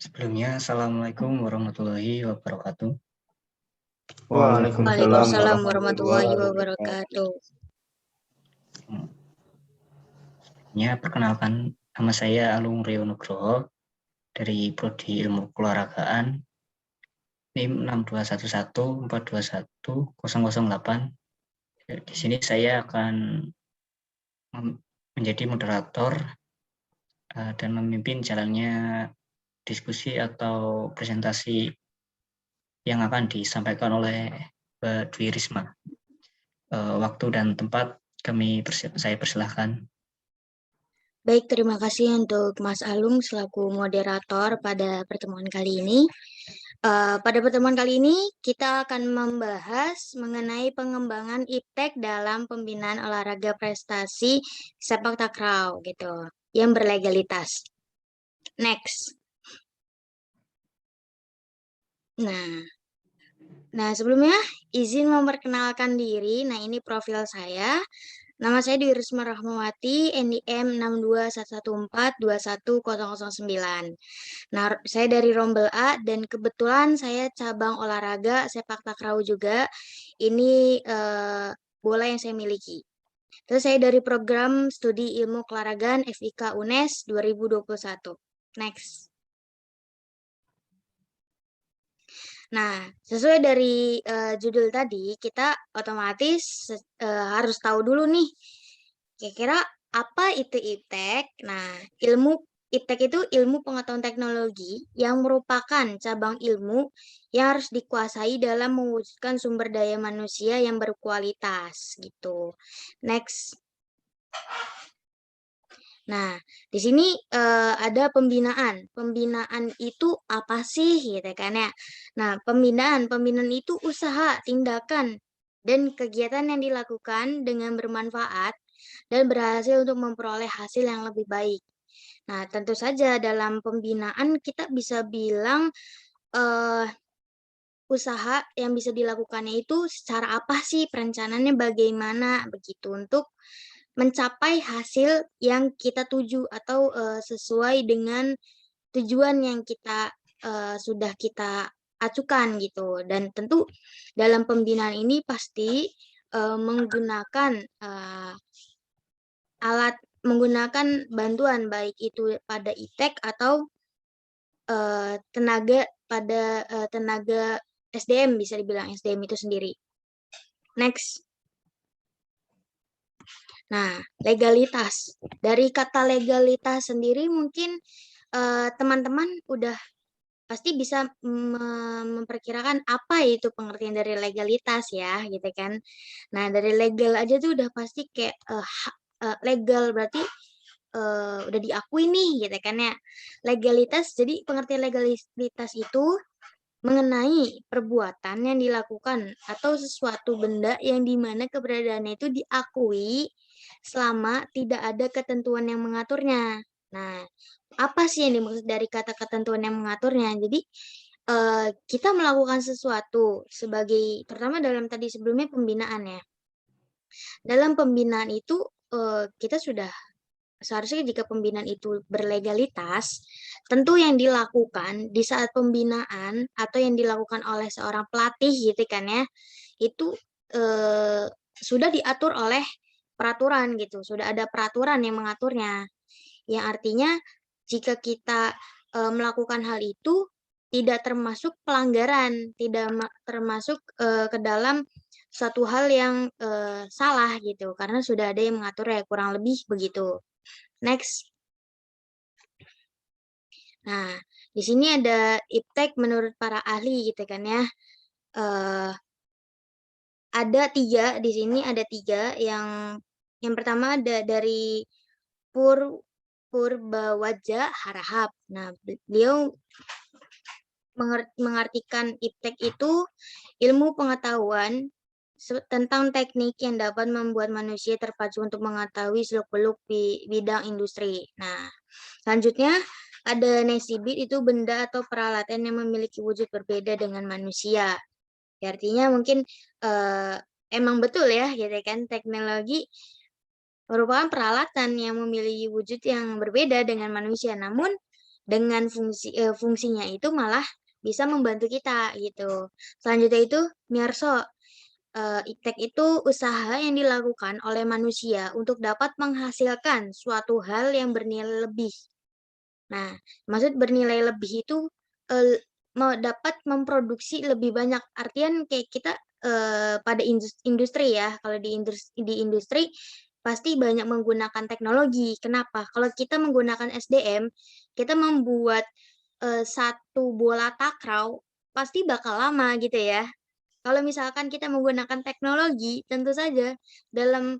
Sebelumnya, Assalamualaikum warahmatullahi wabarakatuh. Waalaikumsalam warahmatullahi wabarakatuh. Perkenalkan, nama saya Alung Rio Nugroho dari Prodi Ilmu Keolahragaan NIM 62114210008. Di sini saya akan menjadi moderator dan memimpin jalannya diskusi atau presentasi yang akan disampaikan oleh Mbak Dwi Risma. Waktu dan tempat saya persilahkan. Baik, terima kasih untuk Mas Alung selaku moderator pada pertemuan kali ini. Pada pertemuan kali ini kita akan membahas mengenai pengembangan iptek dalam pembinaan olahraga prestasi sepak takraw gitu, yang berlegalitas. Next. Nah, sebelumnya izin memperkenalkan diri. Nah, ini profil saya. Nama saya Dwi Risma Rahmawati, NIM 62114210009. Nah, saya dari Rombel A dan kebetulan saya cabang olahraga sepak takraw juga. Ini bola yang saya miliki. Terus saya dari program studi ilmu keolahragaan FIK UNES 2021. Next. Nah, sesuai dari judul tadi, kita otomatis harus tahu dulu nih, kira-kira apa itu iptek? Nah, iptek itu ilmu pengetahuan teknologi yang merupakan cabang ilmu yang harus dikuasai dalam mewujudkan sumber daya manusia yang berkualitas gitu. Next. Nah, di sini ada pembinaan. Pembinaan itu apa sih gitu kan ya? Nah, pembinaan itu usaha, tindakan, dan kegiatan yang dilakukan dengan bermanfaat dan berhasil untuk memperoleh hasil yang lebih baik. Nah, tentu saja dalam pembinaan kita bisa bilang usaha yang bisa dilakukannya itu secara apa sih, perencanaannya bagaimana begitu untuk mencapai hasil yang kita tuju atau sesuai dengan tujuan yang kita sudah kita acukan gitu. Dan tentu dalam pembinaan ini pasti menggunakan menggunakan bantuan baik itu pada iptek atau tenaga SDM, bisa dibilang SDM itu sendiri. Next. Nah, legalitas. Dari kata legalitas sendiri mungkin teman-teman udah pasti bisa memperkirakan apa itu pengertian dari legalitas ya, gitu kan. Nah, dari legal aja tuh udah pasti kayak legal berarti udah diakui nih, gitu kan ya. Legalitas, jadi pengertian legalitas itu mengenai perbuatan yang dilakukan atau sesuatu benda yang dimana keberadaannya itu diakui selama tidak ada ketentuan yang mengaturnya. Nah, apa sih yang dimaksud dari kata ketentuan yang mengaturnya? Jadi, kita melakukan sesuatu sebagai, terutama dalam tadi sebelumnya pembinaan ya. Dalam pembinaan itu, kita sudah seharusnya jika pembinaan itu berlegalitas, tentu yang dilakukan di saat pembinaan atau yang dilakukan oleh seorang pelatih gitu kan ya, itu sudah diatur oleh peraturan gitu, sudah ada peraturan yang mengaturnya. Yang artinya jika kita melakukan hal itu tidak termasuk pelanggaran, tidak termasuk ke dalam suatu hal yang salah gitu, karena sudah ada yang mengaturnya, kurang lebih begitu. Next. Nah, di sini ada iptek menurut para ahli gitu kan ya. Ada tiga di sini, ada tiga yang pertama ada dari Purbawaja Harahap. Nah, beliau mengartikan iptek itu ilmu pengetahuan tentang teknik yang dapat membuat manusia terpacu untuk mengetahui seluk-beluk di bidang industri. Nah, selanjutnya ada nesibit, itu benda atau peralatan yang memiliki wujud berbeda dengan manusia. Ya, artinya mungkin emang betul ya, gitu kan, teknologi merupakan peralatan yang memiliki wujud yang berbeda dengan manusia. Namun dengan fungsinya itu malah bisa membantu kita gitu. Selanjutnya itu Miyarso, iptek itu usaha yang dilakukan oleh manusia untuk dapat menghasilkan suatu hal yang bernilai lebih. Nah, maksud bernilai lebih itu dapat memproduksi lebih banyak. Artian kayak kita pada industri ya, kalau di industri pasti banyak menggunakan teknologi. Kenapa? Kalau kita menggunakan SDM, kita membuat satu bola takraw pasti bakal lama gitu ya. Kalau misalkan kita menggunakan teknologi, tentu saja dalam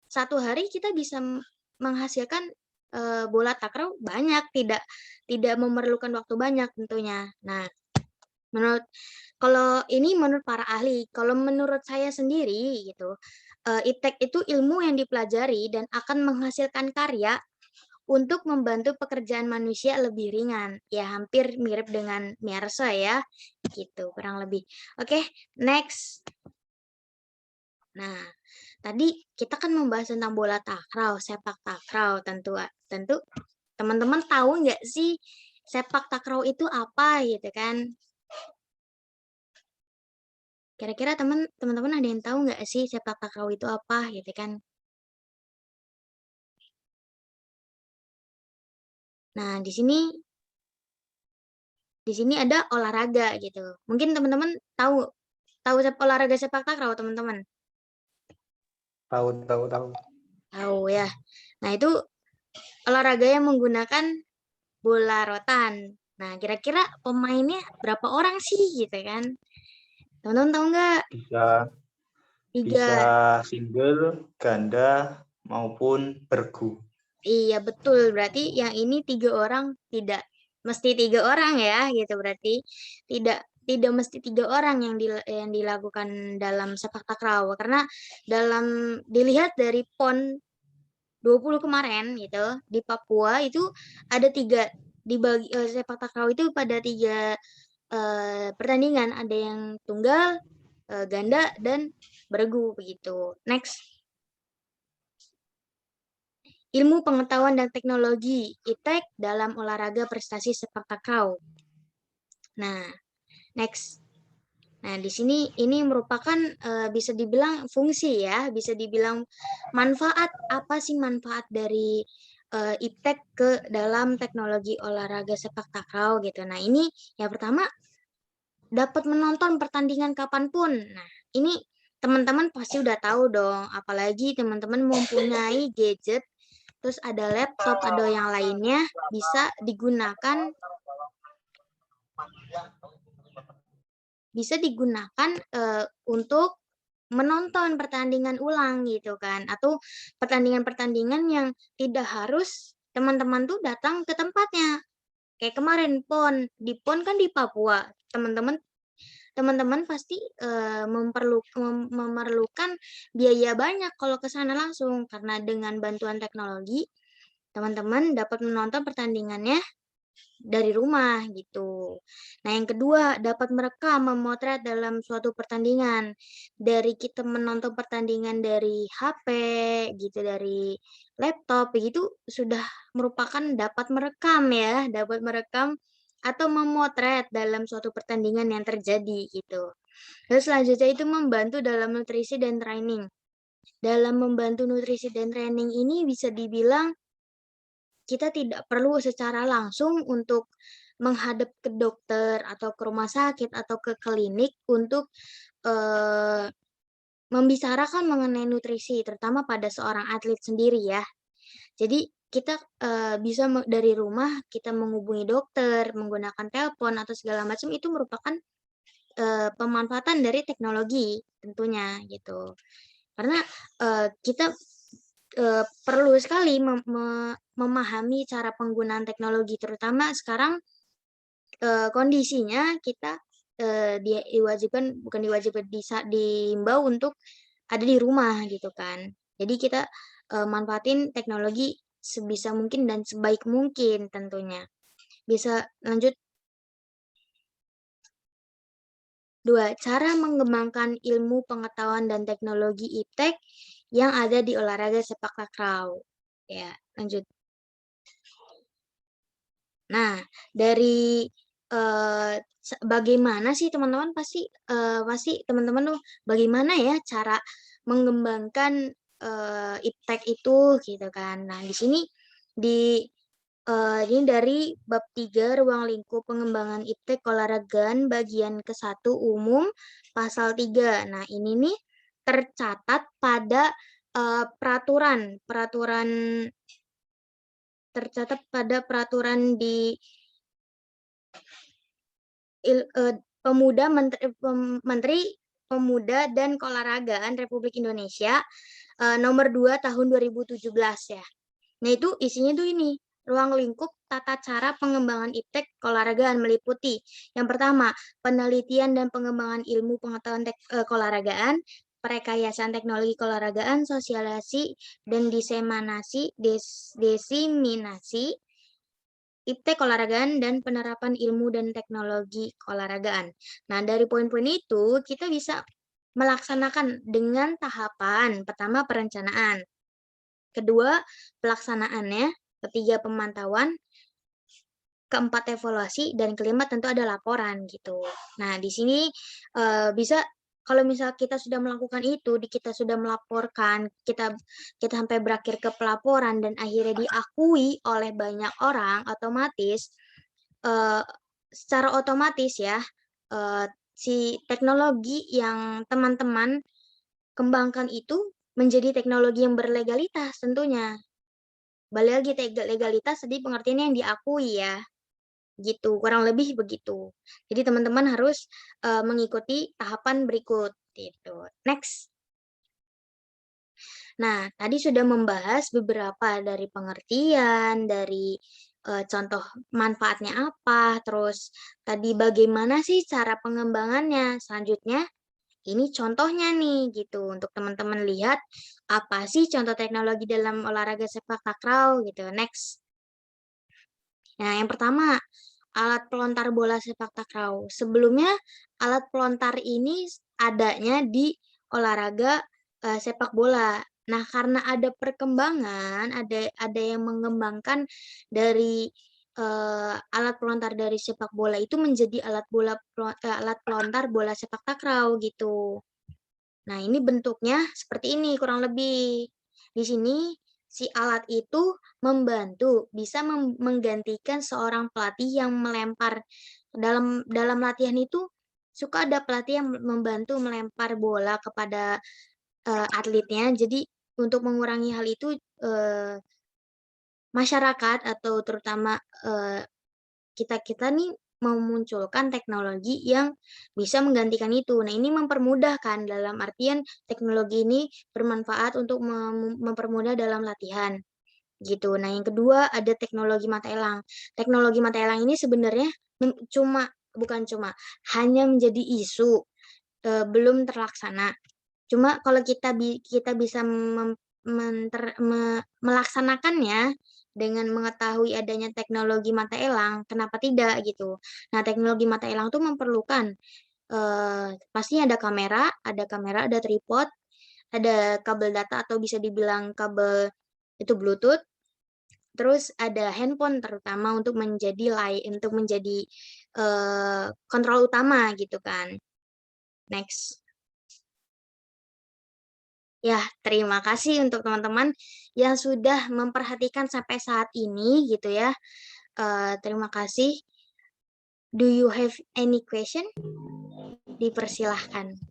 satu hari kita bisa menghasilkan bola takraw banyak, tidak memerlukan waktu banyak tentunya. Nah, menurut para ahli, kalau menurut saya sendiri gitu, iptek itu ilmu yang dipelajari dan akan menghasilkan karya untuk membantu pekerjaan manusia lebih ringan. Ya, hampir mirip dengan Miyarso ya, gitu kurang lebih. Oke, next. Nah, tadi kita kan membahas tentang bola takraw, sepak takraw. Tentu teman-teman tahu nggak sih sepak takraw itu apa gitu kan? Kira-kira teman-teman ada yang tahu nggak sih sepak takraw itu apa gitu kan? Nah, di sini ada olahraga gitu. Mungkin teman-teman tahu olahraga sepak takraw, teman-teman? Tahu. Tahu ya. Nah, itu olahraga yang menggunakan bola rotan. Nah, kira-kira pemainnya berapa orang sih gitu kan? Teman-teman tahu nggak? Bisa single, ganda, maupun bergu. Iya, betul. Berarti yang ini 3 orang, tidak mesti 3 orang ya, gitu. Berarti tidak mesti 3 orang yang dilakukan dalam sepak takraw. Karena dilihat dari PON 20 kemarin gitu, di Papua itu ada 3 dibagi sepak takraw itu pada 3 pertandingan. Ada yang tunggal, ganda, dan bergu begitu. Next. Ilmu pengetahuan dan teknologi, iptek dalam olahraga prestasi sepak takraw. Nah, next. Nah, di sini ini merupakan bisa dibilang fungsi ya, bisa dibilang manfaat. Apa sih manfaat dari iptek ke dalam teknologi olahraga sepak takraw gitu. Nah, ini yang pertama dapat menonton pertandingan kapanpun. Nah, ini teman-teman pasti udah tahu dong, apalagi teman-teman mempunyai gadget, terus ada laptop, ada yang lainnya, bisa digunakan untuk menonton pertandingan ulang gitu kan, atau pertandingan-pertandingan yang tidak harus teman-teman tuh datang ke tempatnya. Kayak kemarin di PON kan di Papua, teman-teman pasti memerlukan biaya banyak kalau ke sana langsung, karena dengan bantuan teknologi teman-teman dapat menonton pertandingannya dari rumah gitu. Nah, yang kedua, dapat merekam, memotret dalam suatu pertandingan. Dari kita menonton pertandingan dari HP gitu, dari laptop begitu sudah merupakan dapat merekam atau memotret dalam suatu pertandingan yang terjadi gitu. Terus selanjutnya itu membantu dalam nutrisi dan training. Dalam membantu nutrisi dan training ini bisa dibilang kita tidak perlu secara langsung untuk menghadap ke dokter atau ke rumah sakit atau ke klinik untuk membicarakan mengenai nutrisi, terutama pada seorang atlet sendiri ya. Jadi kita bisa dari rumah kita menghubungi dokter menggunakan telepon atau segala macam, itu merupakan pemanfaatan dari teknologi tentunya gitu. Karena kita perlu sekali memahami cara penggunaan teknologi, terutama sekarang kondisinya kita diimbau untuk ada di rumah gitu kan. Jadi kita manfaatin teknologi sebisa mungkin dan sebaik mungkin tentunya. Bisa lanjut. 2. Cara mengembangkan ilmu pengetahuan dan teknologi iptek yang ada di olahraga sepak takraw. Ya, lanjut. Nah, dari bagaimana sih teman-teman pasti teman-teman tuh bagaimana ya cara mengembangkan iptek itu gitu kan. Nah, di sini ini dari bab 3 ruang lingkup pengembangan iptek keolahragaan bagian ke-1 umum pasal 3. Nah, ini nih tercatat pada peraturan di Menteri Pemuda dan Keolahragaan Republik Indonesia nomor 2 tahun 2017 ya. Nah, itu isinya tuh ini, ruang lingkup tata cara pengembangan iptek keolahragaan meliputi yang pertama, penelitian dan pengembangan ilmu pengetahuan keolahragaan, perekayasaan teknologi keolahragaan, sosialisasi dan diseminasi iptek keolahragaan dan penerapan ilmu dan teknologi keolahragaan. Nah, dari poin-poin itu kita bisa melaksanakan dengan tahapan. Pertama, perencanaan. Kedua, pelaksanaannya. Ketiga, pemantauan. Keempat, evaluasi. Dan kelima, tentu ada laporan gitu. Nah, di sini bisa kalau misal kita sudah melakukan itu, kita sudah melaporkan, kita sampai berakhir ke pelaporan dan akhirnya diakui oleh banyak orang, otomatis secara otomatis ya si teknologi yang teman-teman kembangkan itu menjadi teknologi yang berlegalitas tentunya. Balik lagi legalitas tadi pengertiannya yang diakui ya. Gitu, kurang lebih begitu. Jadi teman-teman harus mengikuti tahapan berikut gitu. Next. Nah, tadi sudah membahas beberapa dari pengertian, dari contoh manfaatnya apa, terus tadi bagaimana sih cara pengembangannya. Selanjutnya, ini contohnya nih gitu untuk teman-teman lihat apa sih contoh teknologi dalam olahraga sepak takraw gitu. Next. Nah, yang pertama, alat pelontar bola sepak takraw. Sebelumnya alat pelontar ini adanya di olahraga sepak bola. Nah, karena ada perkembangan, ada yang mengembangkan dari alat pelontar dari sepak bola itu menjadi alat pelontar bola sepak takraw gitu. Nah, ini bentuknya seperti ini kurang lebih. Di sini si alat itu membantu bisa menggantikan seorang pelatih yang melempar dalam latihan itu suka ada pelatih yang membantu melempar bola kepada atletnya. Jadi untuk mengurangi hal itu masyarakat atau terutama kita nih memunculkan teknologi yang bisa menggantikan itu. Nah, ini mempermudahkan dalam artian teknologi ini bermanfaat untuk mempermudah dalam latihan gitu. Nah, yang kedua ada teknologi mata elang. Teknologi mata elang ini sebenarnya hanya menjadi isu belum terlaksana. Cuma kalau kita bisa melaksanakannya dengan mengetahui adanya teknologi mata elang, kenapa tidak gitu. Nah, teknologi mata elang itu memerlukan pastinya ada kamera, ada tripod, ada kabel data atau bisa dibilang kabel itu Bluetooth, terus ada handphone terutama untuk menjadi kontrol utama gitu kan. Next. Ya, terima kasih untuk teman-teman yang sudah memperhatikan sampai saat ini gitu ya. Terima kasih. Do you have any question? Dipersilahkan.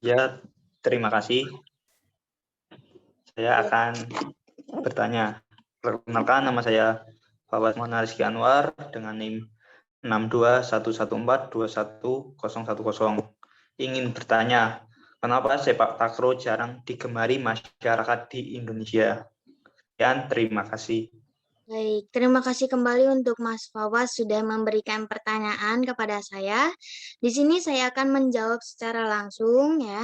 Ya, terima kasih. Saya akan bertanya. Perkenalkan, nama saya Fawaz Mohon Rizky Anwar dengan NIM 62114211010. Ingin bertanya, kenapa sepak takraw jarang digemari masyarakat di Indonesia? Dan terima kasih. Baik, terima kasih kembali untuk Mas Fawaz sudah memberikan pertanyaan kepada saya. Di sini saya akan menjawab secara langsung ya.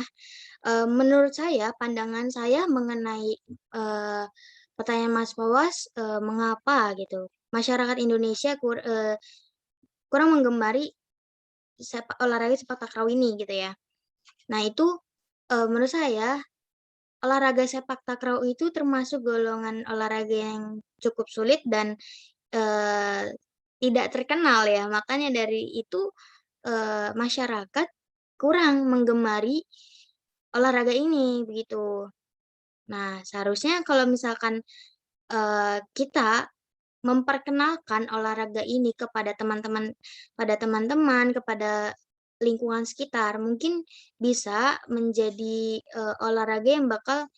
Menurut saya, pandangan saya mengenai pertanyaan Mas Fawaz, mengapa gitu masyarakat Indonesia kurang menggemari olahraga sepak takraw ini gitu ya. Nah, itu menurut saya olahraga sepak takraw itu termasuk golongan olahraga yang cukup sulit dan tidak terkenal ya, makanya dari itu masyarakat kurang menggemari olahraga ini begitu. Nah, seharusnya kalau misalkan kita memperkenalkan olahraga ini kepada teman-teman, kepada lingkungan sekitar, mungkin bisa menjadi olahraga yang bakal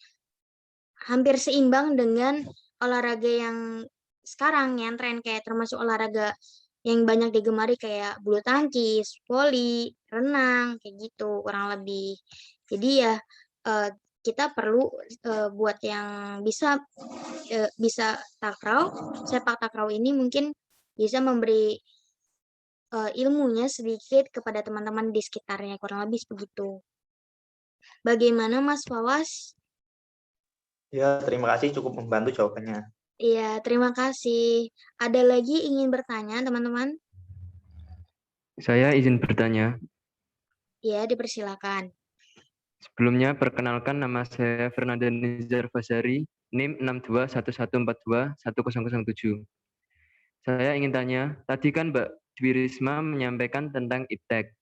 hampir seimbang dengan olahraga yang sekarang yang tren, kayak termasuk olahraga yang banyak digemari kayak bulu tangkis, voli, renang, kayak gitu kurang lebih. Jadi ya kita perlu buat yang bisa sepak takraw ini mungkin bisa memberi ilmunya sedikit kepada teman-teman di sekitarnya, kurang lebih begitu. Bagaimana Mas Fawas? Ya, terima kasih, cukup membantu jawabannya. Iya, terima kasih. Ada lagi ingin bertanya, teman-teman? Saya izin bertanya. Ya, dipersilakan. Sebelumnya, perkenalkan nama saya Fernanda Nizar Basari, NIM 6211421007. Saya ingin tanya, tadi kan Mbak Dwi Risma menyampaikan tentang iptek.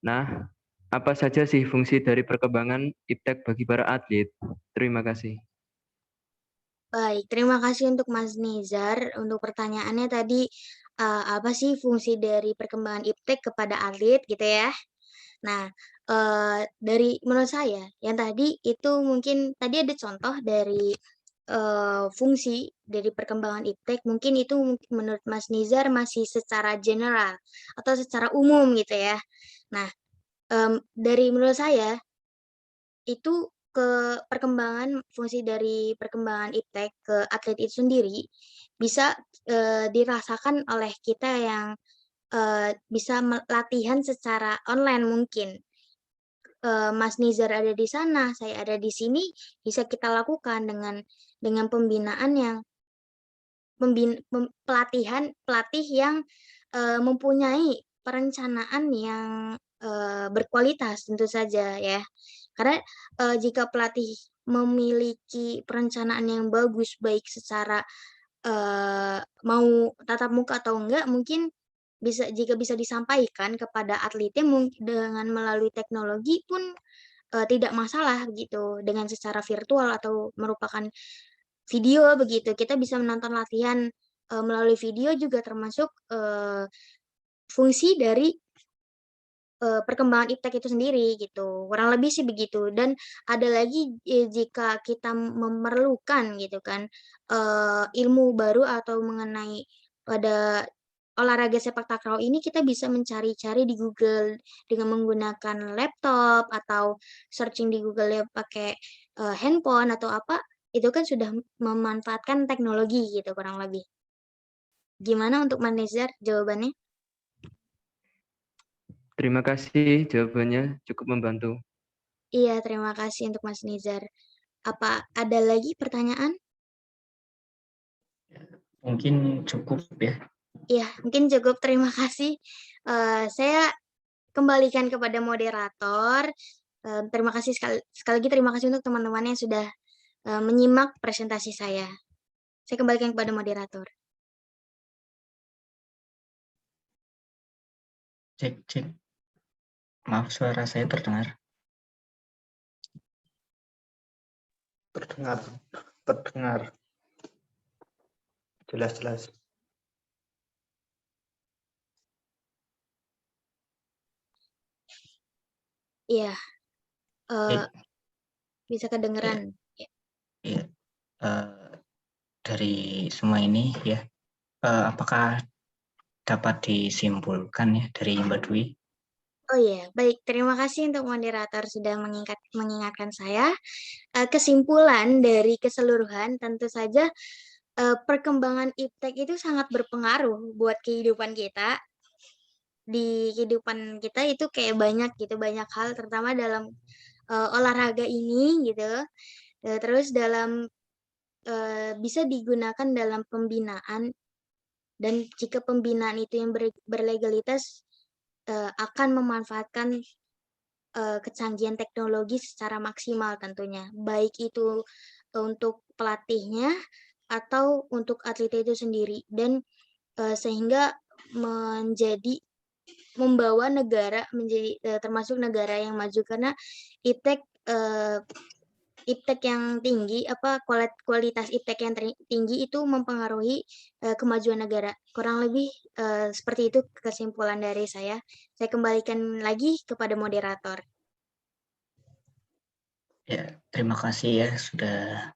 Nah, apa saja sih fungsi dari perkembangan iptek bagi para atlet? Terima kasih. Baik, terima kasih untuk Mas Nizar untuk pertanyaannya tadi, apa sih fungsi dari perkembangan iptek kepada atlet gitu ya. Nah, dari menurut saya yang tadi itu mungkin tadi ada contoh dari fungsi dari perkembangan iptek, mungkin itu menurut Mas Nizar masih secara general atau secara umum gitu ya. Nah, dari menurut saya itu perkembangan fungsi dari perkembangan iptek ke atlet itu sendiri bisa dirasakan oleh kita yang bisa latihan secara online mungkin. Mas Nizar ada di sana, saya ada di sini, bisa kita lakukan dengan pembinaan yang pelatih yang mempunyai perencanaan yang berkualitas tentu saja ya. Karena jika pelatih memiliki perencanaan yang bagus baik secara mau tatap muka atau enggak, mungkin jika bisa disampaikan kepada atletnya dengan melalui teknologi pun tidak masalah gitu, dengan secara virtual atau merupakan video begitu. Kita bisa menonton latihan melalui video juga termasuk fungsi dari perkembangan iptek itu sendiri gitu. Kurang lebih sih begitu. Dan ada lagi jika kita memerlukan gitu kan ilmu baru atau mengenai pada olahraga sepak takraw ini, kita bisa mencari-cari di Google dengan menggunakan laptop atau searching di Google ya pakai handphone atau apa, itu kan sudah memanfaatkan teknologi gitu kurang lebih. Gimana untuk Mas Nizar jawabannya? Terima kasih, jawabannya cukup membantu. Iya, terima kasih untuk Mas Nizar. Apa ada lagi pertanyaan? Mungkin cukup ya. Iya, mungkin cukup. Terima kasih. Saya kembalikan kepada moderator. Terima kasih sekali lagi, terima kasih untuk teman-teman yang sudah menyimak presentasi saya. Saya kembalikan kepada moderator. Cek. Maaf, suara saya terdengar. Terdengar. Jelas. Iya, Baik. bisa kedengeran. Iya. Dari semua ini ya, apakah dapat disimpulkan ya dari Mbak Dwi? Oh iya, baik. Terima kasih untuk moderator sudah mengingatkan saya. Kesimpulan dari keseluruhan, tentu saja perkembangan iptek itu sangat berpengaruh buat kehidupan kita. Di kehidupan kita itu kayak banyak hal, terutama dalam olahraga ini gitu. Terus dalam bisa digunakan dalam pembinaan, dan jika pembinaan itu yang berlegalitas akan memanfaatkan kecanggihan teknologi secara maksimal tentunya, baik itu untuk pelatihnya atau untuk atlet itu sendiri. Dan sehingga membawa negara menjadi termasuk negara yang maju, karena iptek yang tinggi, kualitas iptek yang tinggi itu mempengaruhi kemajuan negara. Kurang lebih seperti itu kesimpulan dari saya. Saya kembalikan lagi kepada moderator. Ya, terima kasih ya sudah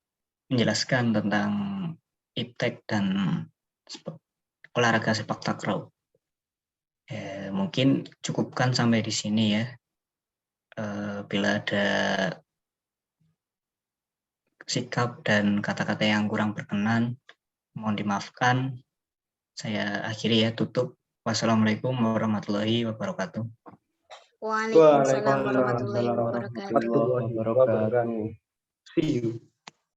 menjelaskan tentang iptek dan olahraga sepak takraw. Mungkin cukupkan sampai di sini ya. Bila ada sikap dan kata-kata yang kurang berkenan, mohon dimaafkan. Saya akhiri ya, tutup. Wassalamualaikum warahmatullahi wabarakatuh. Waalaikumsalam warahmatullahi wabarakatuh. warahmatullahi wabarakatuh. See you.